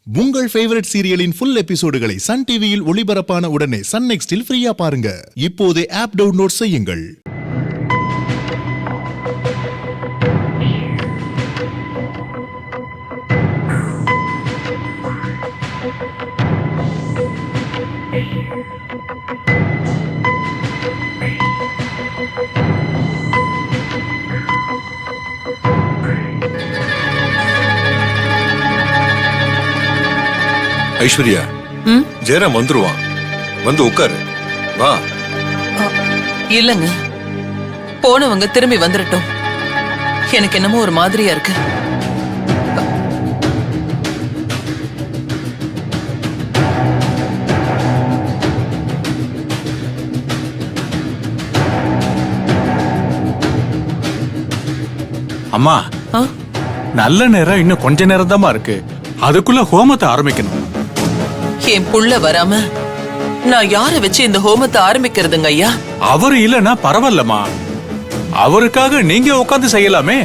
உங்கள் favourite சீரியலின் full எபிசோடுகளை Sun டிவியில் ஒளிபரப்பான உடனே சன் நெக்ஸ்டில் ஃப்ரீயா பாருங்க. இப்போதே ஆப் டவுன்லோட் செய்யுங்கள். ஐஸ்வர்யா, ஜெயராம் வந்துருவான், வந்து உட்காரு, வா. இல்லங்க, போனவங்க திரும்பி வந்துடட்டும். எனக்கு என்னமோ ஒரு மாதிரியா இருக்கு. அம்மா, நல்ல நேரம் இன்னும் கொஞ்ச நேரம் தான் இருக்கு. அதுக்குள்ள ஹோமத்தை ஆரம்பிக்கணும். என் புள்ள வராம நான் யார வச்சு இந்த ஹோமத்தை ஆரம்பிக்கிறதுங்க ஐயா? அவரு இல்லனா பரவாயில்லம்மா, அவருக்காக நீங்க உட்கார்ந்து செய்யலாமே.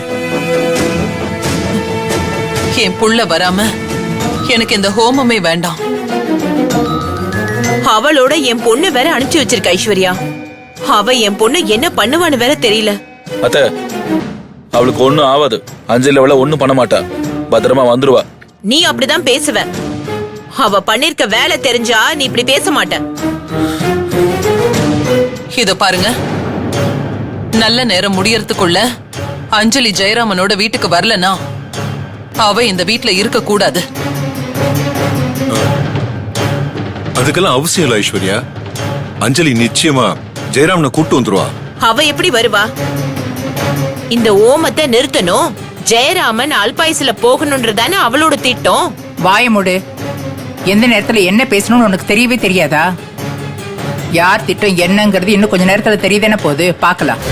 என் புள்ள வராம எனக்கு இந்த ஹோமமே வேண்டாம். அவளோட என் பொண்ணு வேற அனுப்பிச்சு வச்சிருக்க ஐஸ்வர்யா. அவ என் பொண்ணு என்ன பண்ணுவான்னு வேற தெரியல. அத்த, அவளுக்கு ஒண்ணும் ஆகாது. அஞ்சலி அவளை ஒண்ணும் பண்ண மாட்டா, பத்திரமா வந்துருவா. நீ அப்படிதான் பேசுவ. அவ பண்ணிருக்க வேலை தெரிஞ்சா நீ இப்படி பேச மாட்ட. இத பாருங்க, நல்ல நேரம் முடியறதுக்குள்ள அஞ்சலி ஜெயராமனோட வீட்டுக்கு வரலனா அவ இந்த வீட்டுல இருக்க கூடாது. அதுக்கெல்லாம் அவசியம் இல்ல ஐஸ்வர்யா. அஞ்சலி நிச்சயமா ஜெயராமனை கூட்டு வந்துருவா. அவ எப்படி வருவா? இந்த ஓமத்தை நிறுத்தணும், ஜெயராமன் அல்பாயுசுல போகணும்ன்றதானே அவளோட திட்டம். வாயமுடு. எந்த நேரத்துல என்ன பேசணும்னு உனக்கு தெரியவே தெரியாதா? யார் திட்டம் என்னங்கிறது இன்னும் கொஞ்ச நேரத்துல தெரியுதானே போகுது, பாக்கலாம்.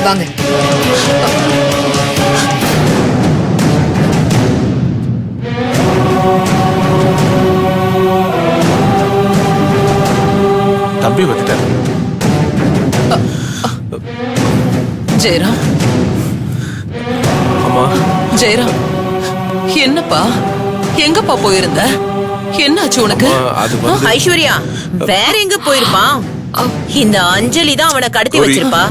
வாங்க. தம்பி வந்துட்டாரு. ஜெயராம், அம்மா. ஜெயராம், என்னப்பா, எங்கப்பா போயிருந்த? என்னாச்சு உனக்கு? ஐஸ்வர்யா வேற எங்க போயிருப்பான்? இந்த அஞ்சலி தான் அவனை கடத்தி வச்சிருப்பா.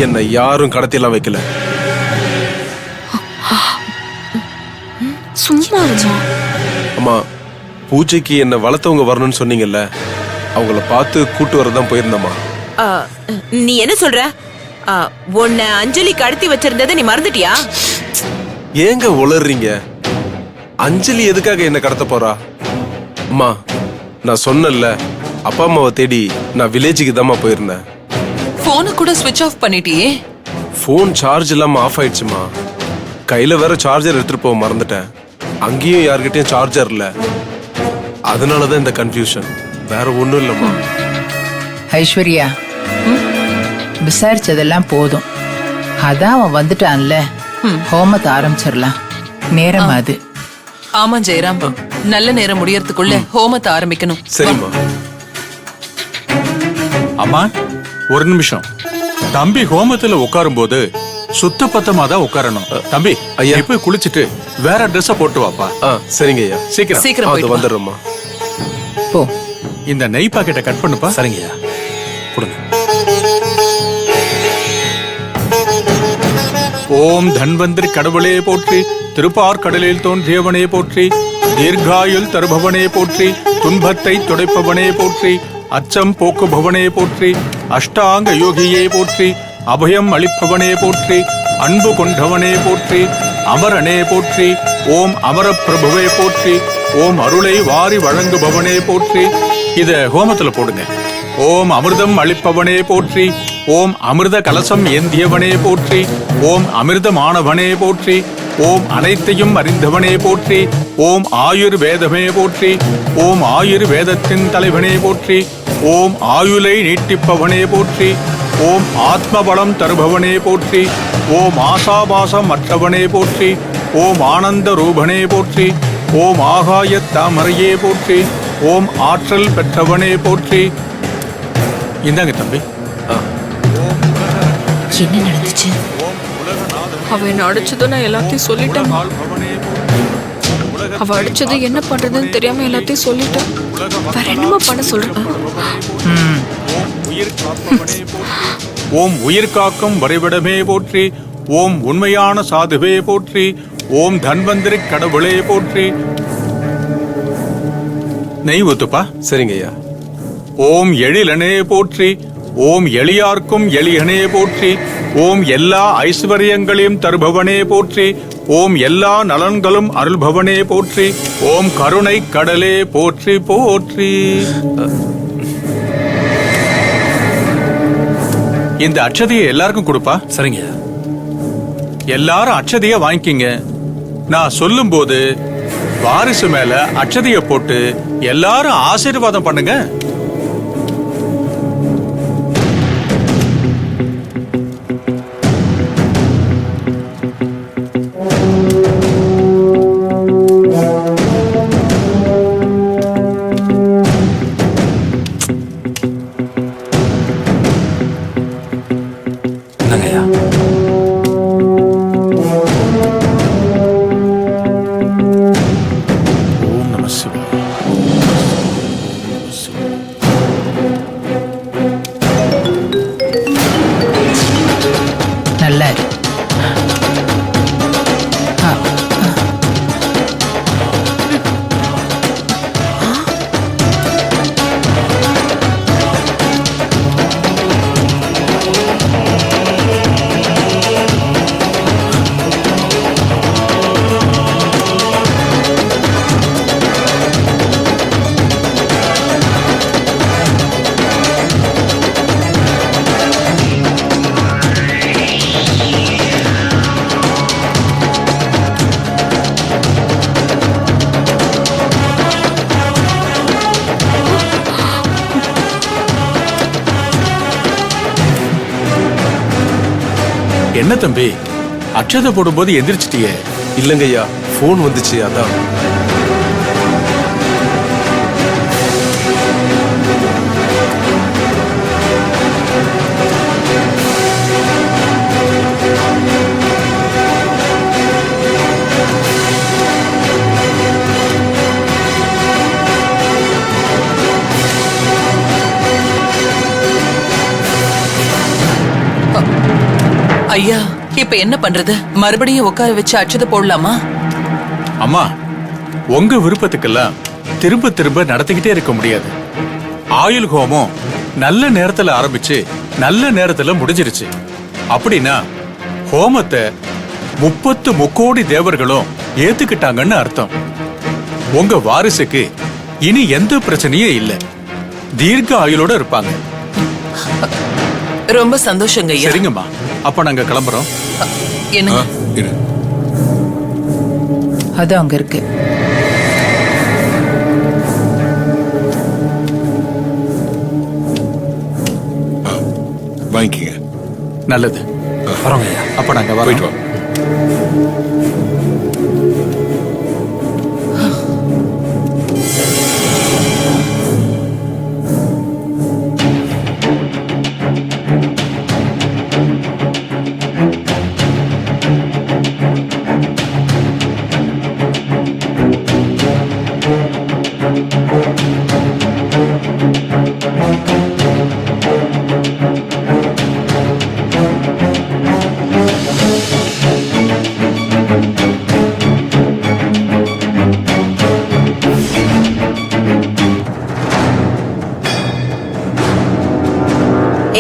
என்ன யாரும் கடத்தியெல்லாம் வைக்கல. சும்மா அம்மா, பூஜைக்கு என்ன வளர்த்தவங்க வரணும்னு சொன்னீங்கல்ல, அவங்கள பார்த்து கூட்டு வரதான் போயிருந்தம்மா. நீ என்ன சொல்ற? உன்னை அஞ்சலி கடத்தி வச்சிருந்ததை நீ மறந்துட்டியா? ஏங்க உளறீங்க? அஞ்சலி எதுக்காக என்ன கடத்த போறா? அம்மா, நான் சொன்னல, அப்பா அம்மாவை தேடி நான் வில்லேஜுக்கு தாம்மா போயிருந்தேன். போனை கூட ஸ்விட்ச் ஆஃப் பண்ணிட்டியே. போன் சார்ஜ் இல்லாம ஆஃப் ஆயிடுச்சுமா. கையில வேற சார்ஜர் எடுத்துட்டு போக மறந்துட்டேன். அங்கேயும் யார்கிட்டயும் சார்ஜர் இல்ல. அதனாலதான் இந்த கன்ஃபியூஷன், வேற ஒண்ணும் இல்லம்மா. ஐஸ்வர்யா, விசாரிச்சதெல்லாம் போதும். அதான் அவன் வந்துட்டான்ல, ஹோமத்தை ஆரம்பிச்சிடலாம். நேரம் அது. ஆமா ஜெயராம், நல்ல நேரம் முடியறதுக்குள்ள ஹோமத்தை ஆரம்பிக்கணும். சரிம்மா. அம்மா, ஒரு நிமிஷம். தம்பி ஹோமத்துல உட்காரும் போது சுத்த பத்தமா தான் உட்காரணும். தம்பி, ஐயா போய் குளிச்சுட்டு வேற ட்ரெஸ் போட்டு வாப்பா. சரிங்க ஐயா. சீக்கிரம் அது வந்துடுறோம்மா. போ. இந்த நெய் பாக்கெட்டை கட் பண்ணுப்பா. சரிங்க ஐயா, கொடுங்க. ஓம் தன்வந்திரி கடவுளே போற்றி, திருப்பார் கடலில் தோன்றியவனே போற்றி, தீர்காயுள் தருபவனே போற்றி, துன்பத்தை துடைப்பவனே போற்றி, அச்சம் போக்குபவனே போற்றி, அஷ்டாங்க யோகியே போற்றி, அபயம் அளிப்பவனே போற்றி, அன்பு கொண்டவனே போற்றி, அமரனே போற்றி, ஓம் அமர பிரபுவே போற்றி, ஓம் அருளை வாரி வழங்குபவனே போற்றி. இத ஹோமத்துல போடுங்க. ஓம் அமிர்தம் அளிப்பவனே போற்றி, ஓம் அமிர்த கலசம் ஏந்தியவனே போற்றி. ஓம் அமிர்தமானவனே போற்றி. ஓம் அனைத்தையும் அறிந்தவனே போற்றி. ஓம் ஆயுர் வேதமே போற்றி. ஓம் ஆயுர் வேதத்தின் தலைவனே போற்றி. ஓம் ஆயுளை நீட்டிப்பவனே போற்றி. ஓம் ஆத்மபலம் தருபவனே போற்றி. ஓம் ஆசாபாசம் மற்றவனே போற்றி. ஓம் ஆனந்த ரூபனே போற்றி. ஓம் ஆகாய தாமரையே போற்றி. ஓம் ஆற்றல் பெற்றவனே போற்றி. இந்தாங்க தம்பி. என்ன நடந்துச்சு? அவ என்ன அடிச்சதும் நான் எல்லாத்தையும் சொல்லிட்டேன். அவ அடிச்சது என்ன பண்றதுன்னு தெரியாம எல்லாத்தையும் சொல்லிட்டேன். வேற என்னமா பண்ண சொல்றேன்? ஓம் உயிர் காக்கும் வரைவிடமே போற்றி. ஓம் உண்மையான சாதுவே போற்றி. ஓம் தன்வந்திரி கடவுளே போற்றி. நெய் ஊத்துப்பா. சரிங்க ஐயா. ஓம் எழிலனே போற்றி. ஓம் எளியார்க்கும் எளியனே போற்றி. ஓம் எல்லா ஐஸ்வர்யங்களையும் தருபவனே போற்றி. ஓம் எல்லா நலன்களும் அருள்பவனே போற்றி. ஓம் கருணை கடலே போற்றி போற்றி. இந்த அட்சதையை எல்லாருக்கும் கொடுப்பா. சரிங்க. எல்லாரும் அட்சதைய வாங்கிக்கிங்க. நான் சொல்லும் போது வாரிசு மேல அட்சதைய போட்டு எல்லாரும் ஆசீர்வாதம் பண்ணுங்க. நல்லா இரு. என்ன தம்பி, அட்சதை போடும்போது எந்திரிச்சிட்டியே? இல்லைங்க ஐயா, ஃபோன் வந்துச்சு அதான். ஐயா, இப்ப என்ன பண்றது? மறுபடியும் உட்கார வச்சு அட்சதை போடலாமா? அம்மா, உங்க விருப்பத்துக்கெல்லாம் திரும்ப திரும்ப நடத்திக்கிட்டே இருக்க முடியாது. ஆயுள் ஹோமம் நல்ல நேரத்துல ஆரம்பிச்சு நல்ல நேரத்துல முடிஞ்சிருச்சு. அப்படின்னா ஹோமத்தை 30 முக்கோடி தேவர்களும் ஏத்துக்கிட்டாங்கன்னு அர்த்தம். உங்க வாரிசுக்கு இனி எந்த பிரச்சனையும் இல்ல, தீர்க்க ஆயுளோட இருப்பாங்க. ரொம்ப சந்தோஷங்க ஐயா. சரிங்கம்மா, அப்ப நாங்க கிளம்புறோம். என்ன? அது அங்க இருக்கு. வாங்கிக்கங்க. நல்லது, வரோங்க ஐயா. அப்ப நாங்க போயிட்டு வரோம். வா.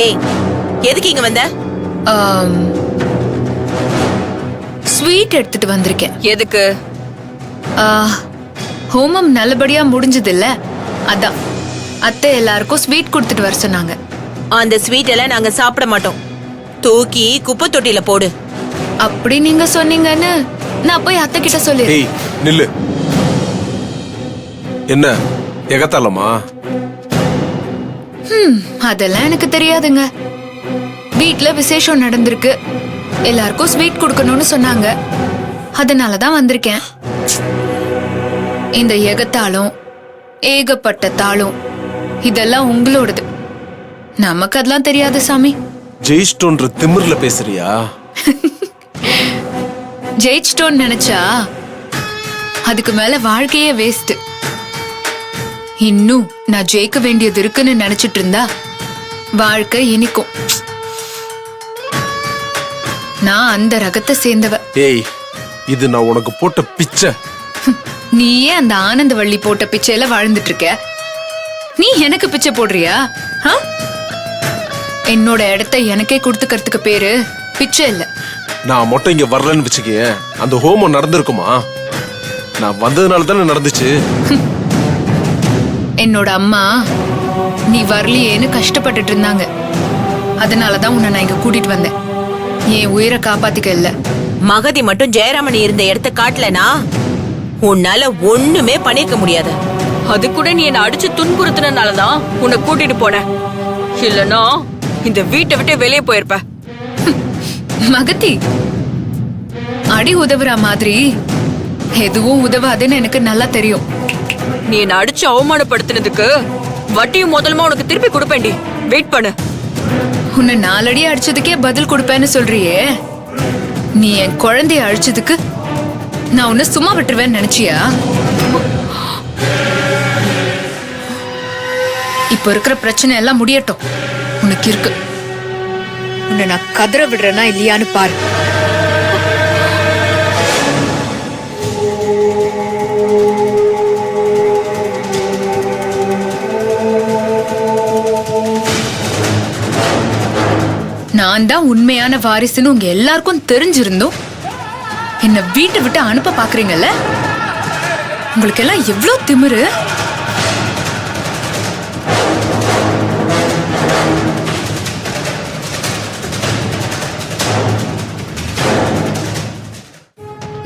ஏய், எதுக்கு இங்க வந்த? ஸ்வீட் எடுத்துட்டு வந்திருக்கேன். எதுக்கு? ஹோமம் நல்லபடியா முடிஞ்சது இல்ல, அதான் அத்தை எல்லாருக்கும் ஸ்வீட் கொடுத்துட்டு வர சொன்னாங்க. அந்த ஸ்வீட் எல்லாம் நாங்க சாப்பிட மாட்டோம். தூக்கி குப்பை தொட்டியில போடு. அப்படி நீங்க சொன்னீங்கன்னு நான் போய் அத்தை கிட்ட சொல்லி. ஏய் நில்லு. என்ன எகத்தாலமா? அதெல்லாம் எனக்கு தெரியாதுங்க. வீட்ல விசேஷம் நடந்திருக்கு, எல்லாருக்கும் ஸ்வீட் கொடுக்கணும்னு சொன்னாங்க, அதனாலதான் வந்திருக்கேன். இந்த எகத்தாலும் ஏகப்பட்ட தாளும் இதெல்லாம் உங்களோடது, நமக்கு அதெல்லாம் தெரியாது சாமி. ஜெயிஸ்டோன்ற திமிர்ல பேசுறியா? ஜெயிச்சிட்டோன்னு நினைச்சா அதுக்கு மேல வாழ்க்கையே வேஸ்ட். இன்னும் நான் ஜெயிக்க வேண்டியது இருக்குன்னு நினைச்சிட்டு இருந்தா வாழ்க்கை இனிக்கும். நான் அந்த ரகத்தை சேர்ந்தவ. ஏய் இது நான் உனக்கு போட்ட பிச்சை. நீயே அந்த ஆனந்தவள்ளி போட்ட பிச்சையில வாழ்ந்துட்டு இருக்க, நீ எனக்கு பிச்சை போடுறியா? என்னோட இடத்தை எனக்கே கொடுத்துக்கிறதுக்கு பேரு பிச்சை இல்ல. நான் மட்டும் இங்க வரலன்னு வச்சுக்கேன், அந்த ஹோமம் நடந்திருக்குமா? நான் வந்ததுனால தானே நடந்துச்சு. என்னோட அம்மா நீ வரலையேன்னு கஷ்டப்பட்டுட்டு இருந்தாங்க, அதனாலதான் உன்னை நான் இங்க கூட்டிட்டு வந்தேன். என் உயிரை காப்பாத்திக்க இல்ல. மகதி மட்டும் ஜெயராமன் இருந்த இடத்த காட்டலனா உன்னால ஒண்ணுமே பண்ணிருக்க முடியாது. அது கூட நீ என்ன அடிச்சு துன்புறுத்தினாலதான் உன்னை கூட்டிட்டு போனேன், இல்லனா இந்த வீட்டை விட்டு வெளியே போயிருப்ப. மகதி, அடி உதவுற மாதிரி எதுவும் உதவாதுன்னு எனக்கு நல்லா தெரியும். நீ என்ன அடிச்சு அவமானப்படுத்தினதுக்கு வட்டியும் முதலுமா உனக்கு திருப்பி கொடுப்பேன்டி, வெயிட் பண்ணு. உன்னை 4 அடி அடிச்சதுக்கே பதில் கொடுப்பேன்னு சொல்றியே, நீ என் குழந்தைய அழிச்சதுக்கு நான் உன்னை சும்மா விட்டுருவேன்னு நினைச்சியா? இப்ப இருக்கிற பிரச்சனை எல்லாம் முடியட்டும், உனக்கு இருக்கு. உன்னை நான் கதற விடுறேனா இல்லையான்னு பாரு. நான் தான் உண்மையான வாரிசுன்னு உங்க எல்லாருக்கும் தெரிஞ்சிருந்தோம் என்ன வீட்டை விட்டு அனுப்ப பாக்குறீங்கல்ல? உங்களுக்கு எல்லாம் எவ்வளவு திமிரு!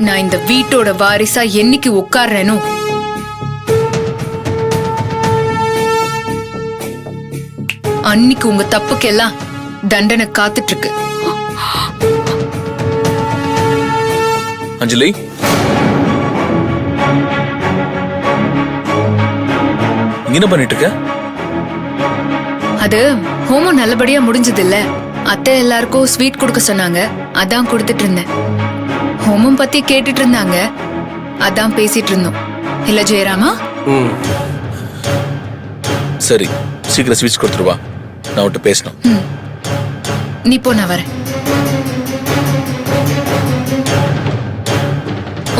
நான் இந்த வீட்டோட வாரிசா என்னைக்கு உட்கார்றேனோ அன்னைக்கு உங்க தப்புக்கெல்லாம் தண்டனை காத்துட்டு இருக்கு. அஞ்சலி, என்ன பண்ணிட்டு இருக்க? அது ஹோமம் நல்லபடியா முடிஞ்சது இல்ல, அத்தை எல்லாருக்கும் ஸ்வீட் கொடுக்க சொன்னாங்க, அதான் கொடுத்துட்டு இருந்தேன். ஹோமம் பத்தி கேட்டுட்டு இருந்தாங்க, அதான் பேசிட்டு இருந்தோம். இல்ல ஜெயராமா? சரி, சீக்கிரம் ஸ்வீட்ஸ் கொடுத்துருவா, நான் விட்டு பேசணும். நீ போ, நான் வரேன்.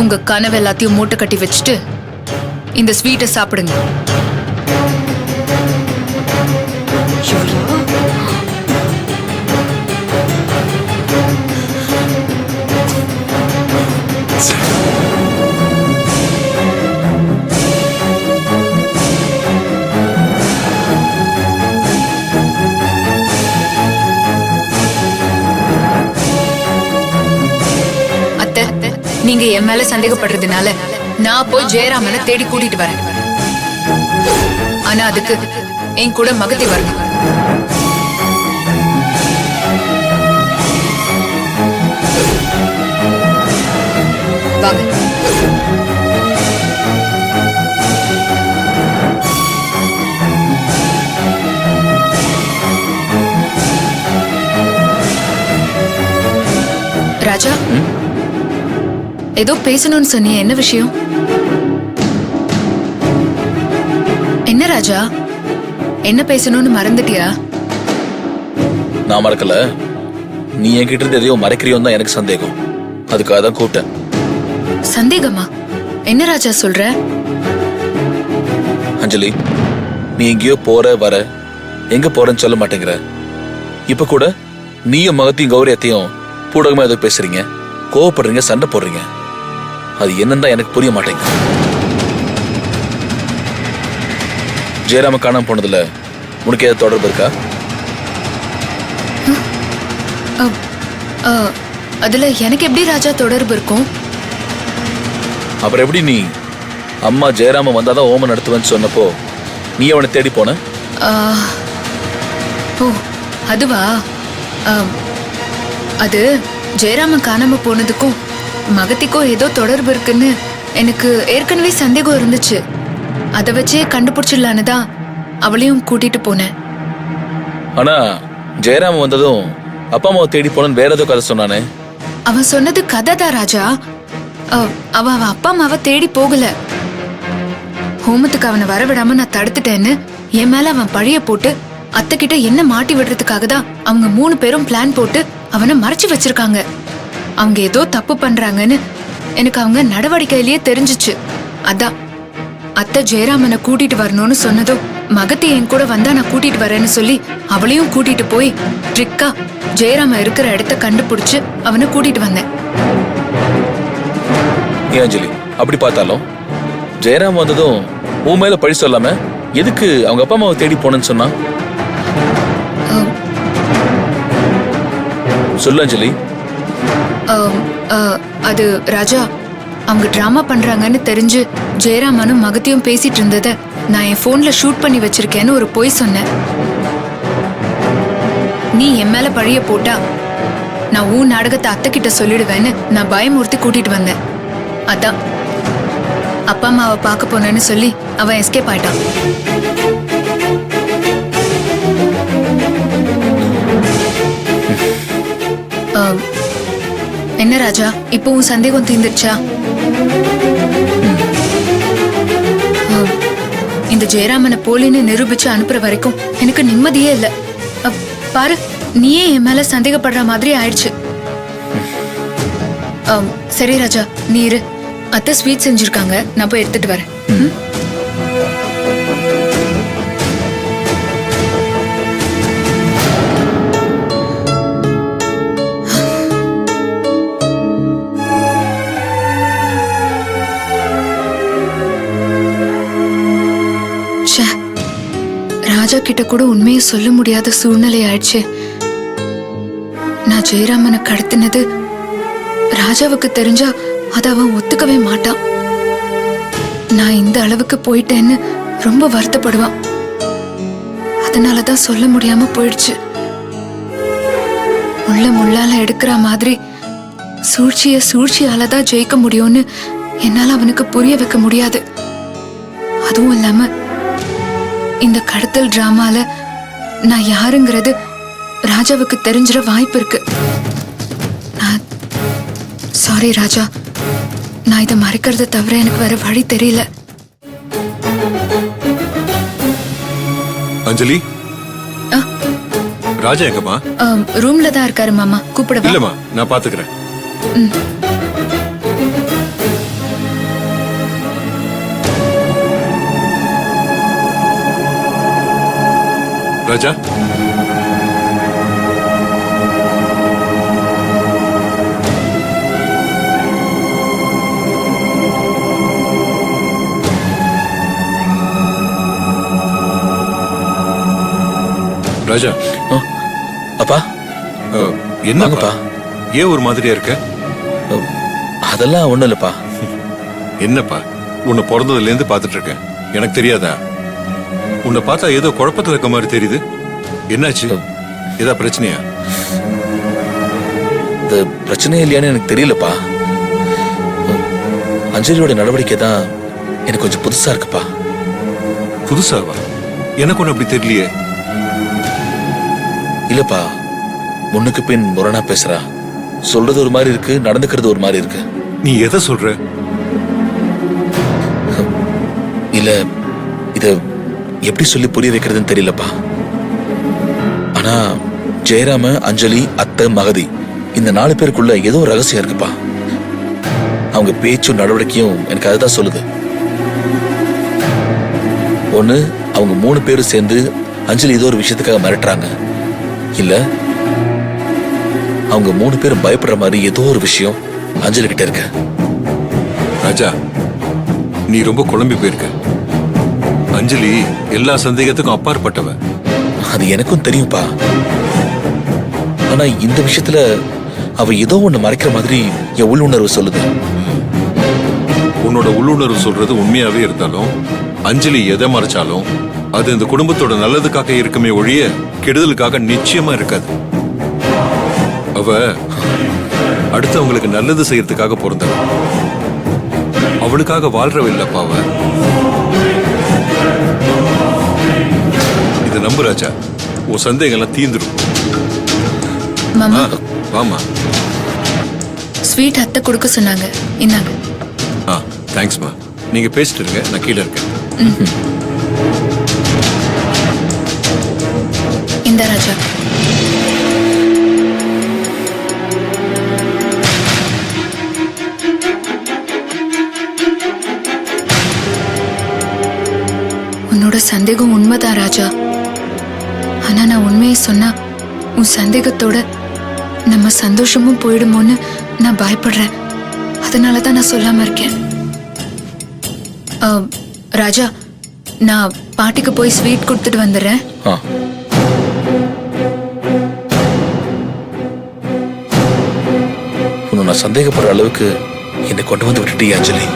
உங்க கனவு எல்லாத்தையும் மூட்டை கட்டி வச்சுட்டு இந்த ஸ்வீட்டை சாப்பிடுங்க. நீங்க என் மேல சந்தேகப்படுறதுனால நான் போய் ஜெயராமனை தேடி கூட்டிட்டு வரேன். ஆனா அதுக்கு என் கூட மகதி வரணும். வாங்க. ராஜா, ஏதோ பேசணும்னு சொன்னிய, என்ன விஷயம்? என்ன ராஜா, என்ன பேசணும்னு மறந்துட்டியா? நான் மறக்கல, நீ என்கிட்ட இருந்து எதையோ மறைக்கிறியோன்னு தான் எனக்கு சந்தேகம், அதுக்காக தான் கூப்பிட்டேன். சந்தேகமா? என்ன ராஜா சொல்ற? அஞ்சலி, நீ எங்கேயோ போற வர, எங்க போறன்னு சொல்ல மாட்டேங்கிற. இப்ப கூட நீயும் மகத்தையும் கௌரியத்தையும் பூடகமா எதோ பேசுறீங்க, கோவப்படுறீங்க, சண்டை போடுறீங்க. அது என்னன்னு தான் எனக்கு புரிய மாட்டேங்குது. ஜெயராம காணாம போனதுல உனக்கு ஏதாவது தொடர்பு இருக்கா? அதுல எனக்கு எப்படி ராஜா தொடர்பு இருக்கும்? அப்புறம் எப்படி நீ அம்மா ஜெயராமன் வந்தாதான் ஓமம் நடத்துவேன்னு சொன்னப்போ நீ அவனை தேடி போன? ஓ அதுவா? அது ஜெயராமன் காணாம போனதுக்கும் மகத்திக்கும் ஏதோ தொடர்பு இருக்குன்னு எனக்கு ஏற்கனவே சந்தேகம் இருந்துச்சு. அதை வச்சே கண்டுபிடிச்சிடலான்னு தான் அவளையும் கூட்டிட்டு போனேன். ஆனா ஜெயராமன் வந்ததும் அப்பா அம்மாவை தேடி போனன்னு வேற ஏதோ கதை சொன்னானே. அவன் சொன்னது கதை தான் ராஜா. அவன் அப்பா அம்மாவை தேடி போகல. ஹோமத்துக்கு அவனை வரவிடாம நான் தடுத்துட்டேன்னு என் மேல அவன் பழிய போட்டு அத்தை கிட்ட என்ன மாட்டி விடுறதுக்காக தான் அவங்க 3 பேரும் பிளான் போட்டு அவனை மறைச்சு வச்சிருக்காங்க. அவங்க ஏதோ தப்பு பண்றாங்கன்னு எனக்கு அவங்க நடவடிக்கையிலேயே தெரிஞ்சிச்சு. அதான் அத்தை ஜெயராமனை கூட்டிட்டு வரணும்னு சொன்னதும் மகத்தி என் கூட வந்தா நான் கூட்டிட்டு வரேன்னு சொல்லி அவளையும் கூட்டிட்டு போய் ட்ரிக்கா ஜெயராமன் இருக்கிற இடத்த கண்டுபிடிச்சு அவனை கூட்டிட்டு வந்தேன். ஏன் அஞ்சலி, அப்படி பார்த்தாலும் ஜெயராம் வந்ததும் உன் மேல பழி சொல்லாம எதுக்கு அவங்க அப்பா அம்மாவை தேடி போனேன்னு சொன்னா? சொல்லு அஞ்சலி. அது ராஜா, அவங்க டிராமா பண்றாங்கன்னு தெரிஞ்சு ஜெயராமனும் மகத்தியும் பேசிட்டு இருந்தத நான் என் போன்ல ஷூட் பண்ணி வச்சிருக்கேன்னு ஒரு பொய் சொன்னேன். நீ என் மேல பழிய போட்டா நான் உன் நாடகத்தை அத்தை கிட்ட சொல்லிடுவேன்னு நான் பயமுறுத்தி கூட்டிட்டு வந்தேன். அதான் அப்பா அம்மாவை பார்க்க போனேன்னு சொல்லி அவன் எஸ்கேப் ஆயிட்டான். என்ன ராஜா, இப்போ உன் சந்தேகம் தீர்ந்துடுச்சா? இந்த ஜெயராமனை போலின்னு நிரூபிச்சு அனுப்புற வரைக்கும் எனக்கு நிம்மதியே இல்ல. பாரு, நீயே என் மேல சந்தேகப்படுற மாதிரி ஆயிடுச்சு. சரி ராஜா, நீ இரு. அத்தை ஸ்வீட் செஞ்சிருக்காங்க, நான் போய் எடுத்துட்டு வரேன். ராஜா கிட்ட கூட உண்மையை சொல்ல முடியாத சூழ்நிலை ஆயிடுச்சு. நான் ஜெயராமனை கடத்தினது ராஜாவுக்கு தெரிஞ்சா அத அவன் ஒத்துக்கவே மாட்டான். நான் இந்த அளவுக்கு போயிட்டேன்னு ரொம்ப வருத்தப்படுவான். அதனாலதான் சொல்ல முடியாம போயிடுச்சு. முள்ளால எடுக்கிற மாதிரி சூழ்ச்சியாலதான் ஜெயிக்க முடியும்னு என்னால அவனுக்கு புரிய வைக்க முடியாது. அதுவும் இல்லாம இந்த கடத்தல் டிராமால நான் யாருங்கிறது ராஜாவுக்கு தெரிஞ்சிட வாய்ப்பு இருக்கு. சாரி ராஜா, நான் இதை மறைக்கிறத தவிர எனக்கு வேற வழி தெரியல. அஞ்சலி, ராஜா எங்கம்மா? ரூம்ல தான் இருக்காரு மாமா, கூப்பிடவா? இல்லம்மா, நான் பாத்துக்கிறேன். ராஜா, ராஜா. அப்பா, என்னப்பா, ஏன் ஒரு மாதிரியா இருக்க? அதெல்லாம் ஒண்ணும் இல்லப்பா. என்னப்பா, உன்னை பிறந்ததுல இருந்து பாத்துட்டு இருக்கேன், எனக்கு தெரியாதா? உன்னை பார்த்தா ஏதோ குழப்பத்துல இருக்க மாதிரி தெரியுது. என்னாச்சு? ஏதா பிரச்சனையா? பிரச்சனை இல்லையான்னு எனக்கு தெரியலப்பா. அஞ்சலியோட நடவடிக்கை தான் எனக்கு கொஞ்சம் புதுசா இருக்குப்பா. புதுசாவா? எனக்கு ஒண்ணு அப்படி தெரியலையே. இல்லப்பா, முன்னுக்கு பின் முரணா பேசுறா. சொல்றது ஒரு மாதிரி இருக்கு, நடந்துக்கிறது ஒரு மாதிரி இருக்கு. நீ எதை சொல்ற? இல்ல, இத எப்படி சொல்லி புரிய வைக்கிறதுன்னு தெரியலப்பா. ஆனா ஜெயராம, அஞ்சலி, அத்தை, மகதி இந்த 4 பேருக்குள்ள ஏதோ ரகசியம் இருக்குப்பா. அவங்க பேச்சும் நடவடிக்கையும் எனக்கு அதுதான் சொல்லுது. ஒண்ணு, அவங்க 3 பேரும் சேர்ந்து அஞ்சலி ஏதோ ஒரு விஷயத்துக்காக மிரட்டுறாங்க. இல்ல, அவங்க 3 பேரும் பயப்படுற மாதிரி ஏதோ ஒரு விஷயம் அஞ்சலி கிட்ட இருக்கு. ராஜா, நீ ரொம்ப குழம்பி போயிருக்க. அஞ்சலி எல்லா சந்தேகத்துக்கும் அப்பாற்பட்டவ. அது எனக்கும் தெரியும்பா. ஆனா இந்த விஷயத்துல அவ ஏதோ ஒண்ணு மறைக்கிற மாதிரி என் உள்ளுணர்வு சொல்லுது. உன்னோட உள்ளுணர்வு சொல்றது உண்மையாவே இருந்தாலும் அஞ்சலி எதை மறைச்சாலும் அது இந்த குடும்பத்தோட நல்லதுக்காக இருக்குமே ஒழிய கெடுதலுக்காக நிச்சயமா இருக்காது. அவ அடுத்தவங்களுக்கு நல்லது செய்யறதுக்காக பிறந்தவ. அவளுக்காக வாழ்றவ இல்லப்பா அவ. இத நம்பு ராஜா, உன் சந்தேகம்லாம் தீந்துடும். மாமா வாமா. ஸ்வீட் அத்தை கொடுக்க சொன்னாங்க, இந்தாங்க. தேங்க்ஸ்மா. நீங்க பேசிட்டு இருங்க, நான் கீழே இருக்கேன். இந்த ராஜா. உன்னோட சந்தேகம் உண்மைதான் ராஜா. ஆனா நான் உண்மையை சொன்னா உன் சந்தேகத்தோட நம்ம சந்தோஷமும் போயிடுமோன்னு நான் பயப்படுறேன். அதனாலதான் நான் சொல்லாம இருக்கேன். ராஜா, நான் பாட்டிக்கு போய் ஸ்வீட் கொடுத்துட்டு வந்துடுறேன். உன்னை நான் சந்தேகப்படுற அளவுக்கு என்னை கொண்டு வந்து விட்டுட்டீங்க அஞ்சலி.